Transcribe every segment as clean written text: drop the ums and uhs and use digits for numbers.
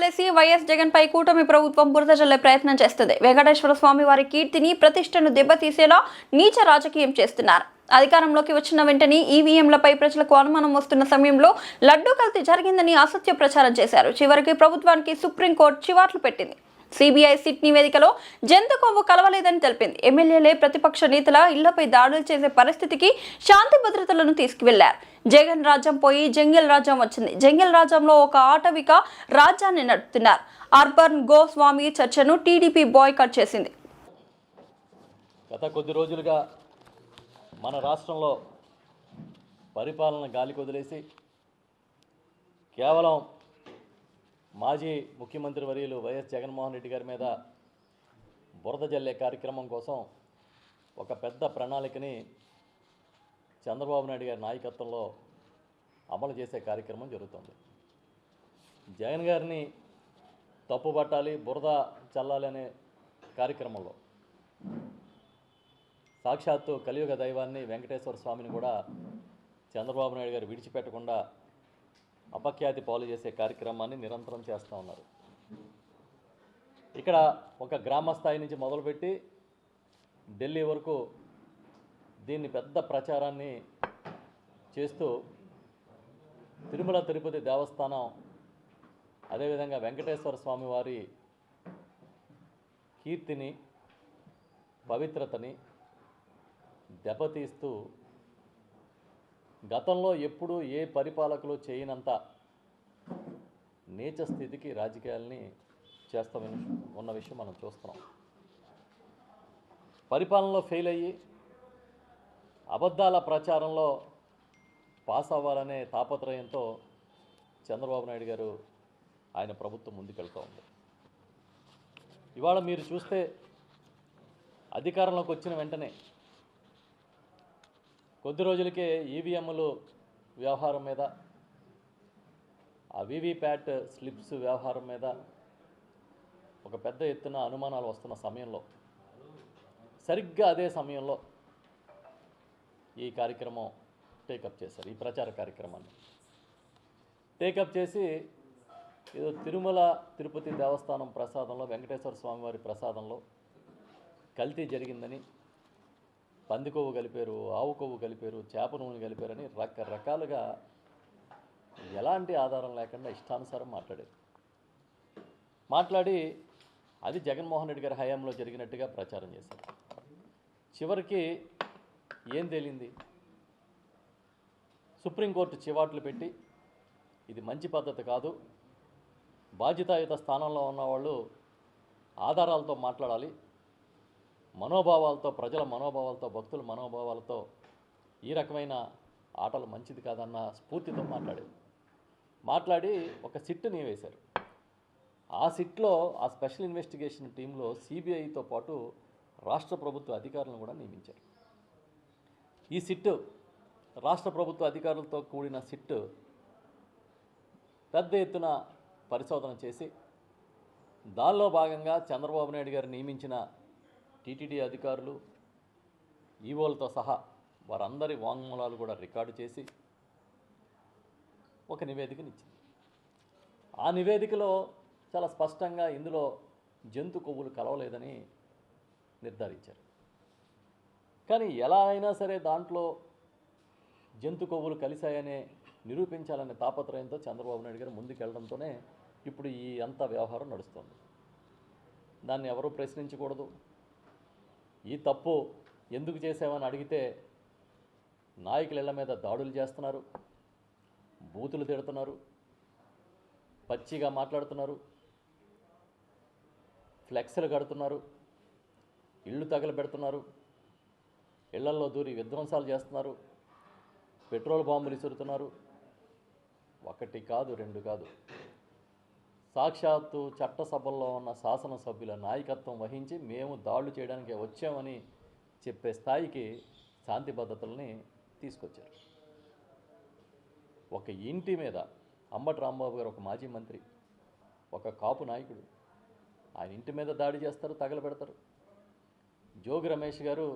కలిసి వైఎస్ జగన్ పై కూటమి ప్రభుత్వం బురద జల్లే ప్రయత్నం చేస్తుంది. వెంకటేశ్వర స్వామి వారి కీర్తిని, ప్రతిష్టను దెబ్బతీసేలా నీచ రాజకీయం చేస్తున్నారు. అధికారంలోకి వచ్చిన వెంటనే ఈవీఎంలపై ప్రజలకు అనుమానం వస్తున్న సమయంలో లడ్డూ కల్తీ జరిగిందని అసత్య ప్రచారం చేశారు. చివరికి ప్రభుత్వానికి సుప్రీంకోర్టు చివాట్లు పెట్టింది. సిబిఐ సిట్ నివేదికలో జంతు కొవ్వు కలవలేదని తెలిపింది. ఎమ్మెల్యేలే ప్రతిపక్ష నేతల ఇళ్లపై దాడులు చేసే పరిస్థితికి శాంతి భద్రతలను తీసుకువెళ్లారు. జగన్ రాజ్యం పోయి జంగిల్ రాజ్యం వచ్చింది. జంగిల్ రాజ్యంలో ఒక ఆటవిక రాజ్యాన్ని నడుపుతున్నారు. అర్బన్ గోస్వామి చర్చను టీడీపీ బాయ్కాట్ చేసింది. గత కొద్ది రోజులుగా మన రాష్ట్రంలో పరిపాలన గాలికి వదిలేసి కేవలం మాజీ ముఖ్యమంత్రి వర్యులు వైఎస్ జగన్మోహన్ రెడ్డి గారి మీద బురద జల్లే కార్యక్రమం కోసం ఒక పెద్ద ప్రణాళికని చంద్రబాబు నాయుడు గారి నాయకత్వంలో అమలు చేసే కార్యక్రమం జరుగుతుంది. జగన్ గారిని తప్పుపట్టాలి, బురద చల్లాలి అనే కార్యక్రమంలో సాక్షాత్తు కలియుగ దైవాన్ని వెంకటేశ్వర స్వామిని కూడా చంద్రబాబు నాయుడు గారు విడిచిపెట్టకుండా అపఖ్యాతి పాలు చేసే కార్యక్రమాన్ని నిరంతరం చేస్తూ ఉన్నారు. ఇక్కడ ఒక గ్రామ స్థాయి నుంచి మొదలుపెట్టి ఢిల్లీ వరకు దీన్ని పెద్ద ప్రచారాన్ని చేస్తూ తిరుమల తిరుపతి దేవస్థానం, అదేవిధంగా వెంకటేశ్వర స్వామి వారి కీర్తిని, పవిత్రతని దెబ్బతీస్తూ గతంలో ఎప్పుడూ ఏ పరిపాలకులు చేయనంత నీచ స్థితికి రాజకీయాల్ని చేస్తూ ఉన్న విషయం మనం చూస్తున్నాం. పరిపాలనలో ఫెయిల్ అయ్యి అబద్ధాల ప్రచారంలో పాస్ అవ్వాలనే తాపత్రయంతో చంద్రబాబు నాయుడు గారు ఆయన ప్రభుత్వం ముందుకెళ్తూ ఉంది. ఇవాళ మీరు చూస్తే అధికారంలోకి వచ్చిన వెంటనే కొద్ది రోజులకే ఈవీఎంలు వ్యవహారం మీద, ఆ వీవీప్యాట్ స్లిప్స్ వ్యవహారం మీద ఒక పెద్ద ఎత్తున అనుమానాలు వస్తున్న సమయంలో, సరిగ్గా అదే సమయంలో ఈ కార్యక్రమం టేకప్ చేశారు. ఈ ప్రచార కార్యక్రమాన్ని టేకప్ చేసి ఏదో తిరుమల తిరుపతి దేవస్థానం ప్రసాదంలో, వెంకటేశ్వర స్వామివారి ప్రసాదంలో కల్తీ జరిగిందని, పంది కొవ్వు కలిపారు, ఆవు కొవ్వు కలిపారు, చేప నూనె కలిపారని రకరకాలుగా ఎలాంటి ఆధారం లేకుండా ఇష్టానుసారం మాట్లాడి అది జగన్మోహన్ రెడ్డి గారి హయాంలో జరిగినట్టుగా ప్రచారం చేశారు. చివరికి ఏం తేలింది? సుప్రీంకోర్టు చివాట్లు పెట్టి ఇది మంచి పద్ధతి కాదు, బాధ్యతాయుత స్థానంలో ఉన్నవాళ్ళు ఆధారాలతో మాట్లాడాలి, మనోభావాలతో, ప్రజల మనోభావాలతో, భక్తుల మనోభావాలతో ఈ రకమైన ఆటలు మంచిది కాదన్న స్ఫూర్తితో మాట్లాడి ఒక సిట్ని వేశారు. ఆ సిట్లో, ఆ స్పెషల్ ఇన్వెస్టిగేషన్ టీంలో సిబిఐతో పాటు రాష్ట్ర ప్రభుత్వ అధికారులను కూడా నియమించారు. ఈ సిట్టు, రాష్ట్ర ప్రభుత్వ అధికారులతో కూడిన సిట్టు పెద్ద ఎత్తున పరిశోధన చేసి దానిలో భాగంగా చంద్రబాబు నాయుడు గారు నియమించిన టీటీడీ అధికారులు, ఈవోలతో సహా వారందరి వాంగ్మూలాలు కూడా రికార్డు చేసి ఒక నివేదికనిచ్చింది. ఆ నివేదికలో చాలా స్పష్టంగా ఇందులో జంతు కొవ్వులు కలవలేదని నిర్ధారించారు. కానీ ఎలా అయినా సరే దాంట్లో జంతు కొవ్వులు కలిశాయనే నిరూపించాలనే తాపత్రయంతో చంద్రబాబు నాయుడు గారు ముందుకెళ్లడంతోనే ఇప్పుడు ఈ అంత వ్యవహారం నడుస్తుంది. దాన్ని ఎవరూ ప్రశ్నించకూడదు. ఈ తప్పు ఎందుకు చేసామని అడిగితే నాయకుల ఇళ్ల మీద దాడులు చేస్తున్నారు, బూతులు తిడుతున్నారు, పచ్చిగా మాట్లాడుతున్నారు, ఫ్లెక్స్లు కడుతున్నారు, ఇళ్ళు తగలబెడుతున్నారు, ఇళ్లల్లో దూరి విధ్వంసాలు చేస్తున్నారు, పెట్రోల్ బాంబులు విసురుతున్నారు. ఒకటి కాదు, రెండు కాదు, సాక్షాత్తు చట్టసభల్లో ఉన్న శాసనసభ్యుల నాయకత్వం వహించి మేము దాడులు చేయడానికి వచ్చామని చెప్పే స్థాయికి శాంతి భద్రతల్ని తీసుకొచ్చారు. ఒక ఇంటి మీద అంబటి రాంబాబు గారు, ఒక మాజీ మంత్రి, ఒక కాపు నాయకుడు, ఆయన ఇంటి మీద దాడి చేస్తారు, తగలబెడతారు. జోగి రమేష్ గారు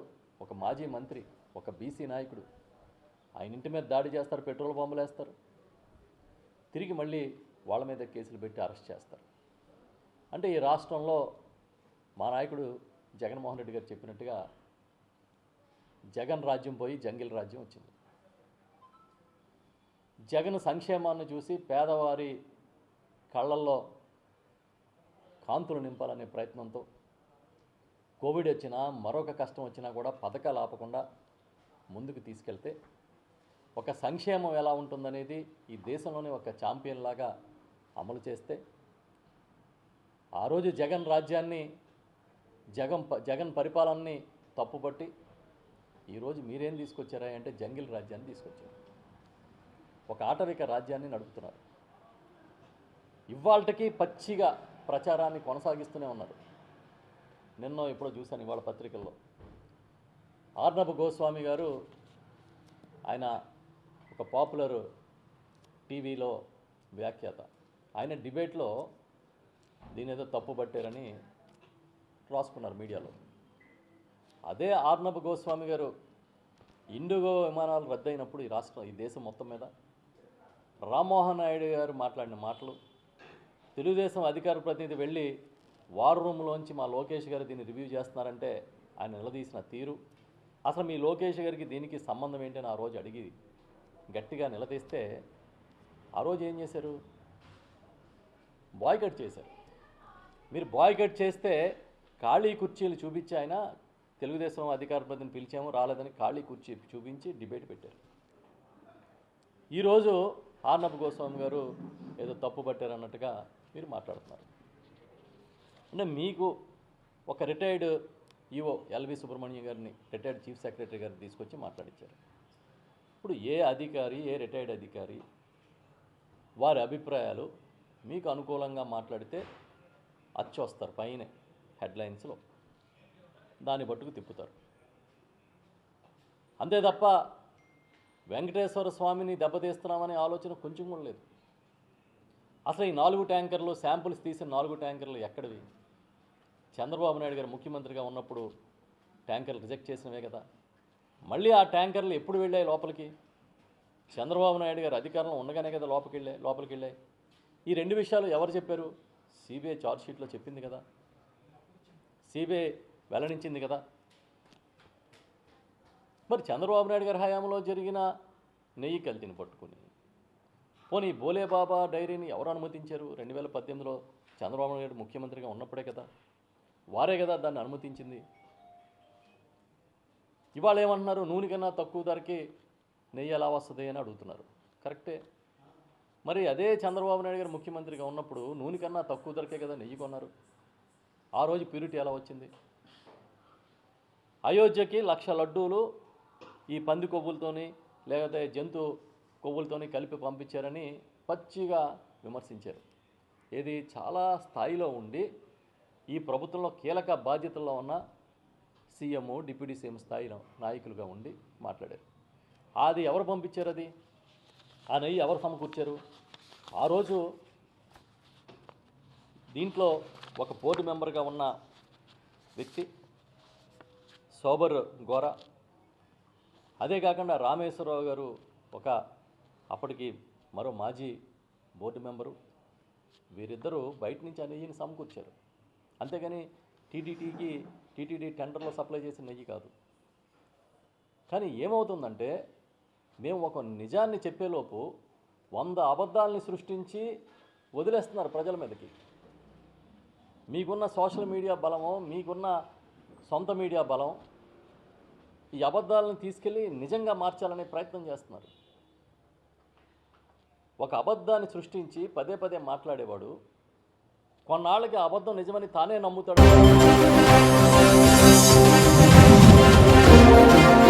ఒక మాజీ మంత్రి, ఒక బీసీ నాయకుడు, ఆయన ఇంటి మీద దాడి చేస్తారు, పెట్రోల్ బాంబులు వేస్తారు, తిరిగి మళ్ళీ వాళ్ళ మీద కేసులు పెట్టి అరెస్ట్ చేస్తారు. అంటే ఈ రాష్ట్రంలో మా నాయకుడు జగన్మోహన్ రెడ్డి గారు చెప్పినట్టుగా జగన్ రాజ్యం పోయి జంగిల్ రాజ్యం వచ్చింది. జగన్ సంక్షేమాన్ని చూసి పేదవారి కళ్ళల్లో కాంతులు నింపాలనే ప్రయత్నంతో కోవిడ్ వచ్చినా మరొక కష్టం వచ్చినా కూడా పథకాలు ఆపకుండా ముందుకు తీసుకెళ్తే ఒక సంక్షేమం ఎలా ఉంటుందనేది ఈ దేశంలోనే ఒక ఛాంపియన్ లాగా అమలు చేస్తే ఆ రోజు జగన్ రాజ్యాన్ని జగన్ పరిపాలనని తప్పుపట్టి ఈరోజు మీరేం తీసుకొచ్చారా అంటే జంగిల్ రాజ్యాన్ని తీసుకొచ్చారు. ఒక ఆటవిక రాజ్యాన్ని నడుపుతున్నారు. ఇవాళకి పచ్చిగా ప్రచారాన్ని కొనసాగిస్తూనే ఉన్నారు. నిన్నో ఎప్పుడో చూశాను ఇవాళ పత్రికల్లో ఆర్నబ్ గోస్వామి గారు, ఆయన ఒక పాపులర్ టీవీలో వ్యాఖ్యాత, ఆయన డిబేట్లో దీని ఏదో తప్పు పట్టారని రాసుకున్నారు మీడియాలో. అదే ఆర్నబ్ గోస్వామి గారు ఇండిగో విమానాలు రద్దయినప్పుడు ఈ దేశం మొత్తం మీద రామ్మోహన్ నాయుడు గారు మాట్లాడిన మాటలు, తెలుగుదేశం అధికార ప్రతినిధి వెళ్ళి వార్ రూమ్లోంచి మా లోకేష్ గారు దీన్ని రివ్యూ చేస్తున్నారంటే ఆయన నిలదీసిన తీరు, అసలు మీ లోకేష్ గారికి దీనికి సంబంధం ఏంటని ఆ రోజు అడిగి గట్టిగా నిలదీస్తే ఆ రోజు ఏం చేశారు? బాయ్కట్ చేశారు. మీరు బాయ్కట్ చేస్తే ఖాళీ కుర్చీలు చూపించి ఆయన తెలుగుదేశం అధికార ప్రతినిధిని పిలిచాము రాలేదని ఖాళీ కుర్చీ చూపించి డిబేట్ పెట్టారు. ఈరోజు ఆర్నబ్ గోస్వామి గారు ఏదో తప్పు పట్టారు అన్నట్టుగా మీరు మాట్లాడుతున్నారు. అంటే మీకు ఒక రిటైర్డ్ ఈవో ఎల్వి సుబ్రహ్మణ్యం గారిని, రిటైర్డ్ చీఫ్ సెక్రటరీ గారిని తీసుకొచ్చి మాట్లాడించారు. ఇప్పుడు ఏ అధికారి, ఏ రిటైర్డ్ అధికారి వారి అభిప్రాయాలు మీకు అనుకూలంగా మాట్లాడితే అచ్చొస్తారు పైన హెడ్లైన్స్లో, దాన్ని బట్టుకు తిప్పుతారు. అంతే తప్ప వెంకటేశ్వర స్వామిని దెబ్బతీస్తున్నామనే ఆలోచన కొంచెం కూడా లేదు. అసలు ఈ 4 ట్యాంకర్లు శాంపుల్స్ తీసిన 4 ట్యాంకర్లు ఎక్కడివి? చంద్రబాబు నాయుడు గారు ముఖ్యమంత్రిగా ఉన్నప్పుడు ట్యాంకర్లు రిజెక్ట్ చేసినవే కదా. మళ్ళీ ఆ ట్యాంకర్లు ఎప్పుడు వెళ్ళాయి లోపలికి? చంద్రబాబు నాయుడు గారు అధికారంలో ఉండగానే కదా లోపలికి వెళ్ళాయి. ఈ 2 విషయాలు ఎవరు చెప్పారు? సిబిఐ ఛార్జ్షీట్లో చెప్పింది కదా, సిబిఐ వెల్లడించింది కదా. మరి చంద్రబాబు నాయుడు గారి హయాంలో జరిగిన నెయ్యి కల్తీని పట్టుకుని పోనీ బోలేబాబా డైరీని ఎవరు అనుమతించారు? 2018లో చంద్రబాబు నాయుడు ముఖ్యమంత్రిగా ఉన్నప్పుడే కదా, వారే కదా దాన్ని అనుమతించింది. ఇవాళ ఏమంటున్నారు? నూనె కన్నా తక్కువ ధరకి నెయ్యి ఎలా వస్తుంది అని అడుగుతున్నారు. కరెక్టే. మరి అదే చంద్రబాబు నాయుడు గారు ముఖ్యమంత్రిగా ఉన్నప్పుడు నూనె కన్నా తక్కువ ధరకే కదా నెయ్యి కొన్నారు. ఆ రోజు ప్యూరిటీ ఎలా వచ్చింది? అయోధ్యకి 1,00,000 లడ్డూలు ఈ పంది కొవ్వులతోని లేకపోతే జంతు కొవ్వులతోని కలిపి పంపించారని పచ్చిగా విమర్శించారు. ఇది చాలా స్థాయిలో ఉండి ఈ ప్రభుత్వంలో కీలక బాధ్యతల్లో ఉన్న సీఎం, డిప్యూటీ సీఎం స్థాయిలో నాయకులుగా ఉండి మాట్లాడారు. అది ఎవరు పంపించారు? అది ఆ నెయ్యి ఎవరు సమకూర్చారు? ఆ రోజు దీంట్లో ఒక బోర్డు మెంబర్గా ఉన్న వ్యక్తి సోబర్ గోరా, అదే కాకుండా రామేశ్వరరావు గారు ఒక అప్పటికి మరో మాజీ బోర్డు మెంబరు, వీరిద్దరూ బయట నుంచి ఆ నెయ్యిని సమకూర్చారు. అంతేగాని టీటీడీ టెండర్లో సప్లై చేసిన నెయ్యి కాదు. కానీ ఏమవుతుందంటే మేము ఒక నిజాన్ని చెప్పేలోపు 100 అబద్ధాలని సృష్టించి వదిలేస్తున్నారు ప్రజల మీదకి. మీకున్న సోషల్ మీడియా బలమో, మీకున్న సొంత మీడియా బలం ఈ అబద్ధాలను తీసుకెళ్ళి నిజంగా మార్చాలనే ప్రయత్నం చేస్తున్నారు. ఒక అబద్ధాన్ని సృష్టించి పదే మాట్లాడేవాడు కొన్నాళ్ళకి అబద్ధం నిజమని తానే నమ్ముతాడు.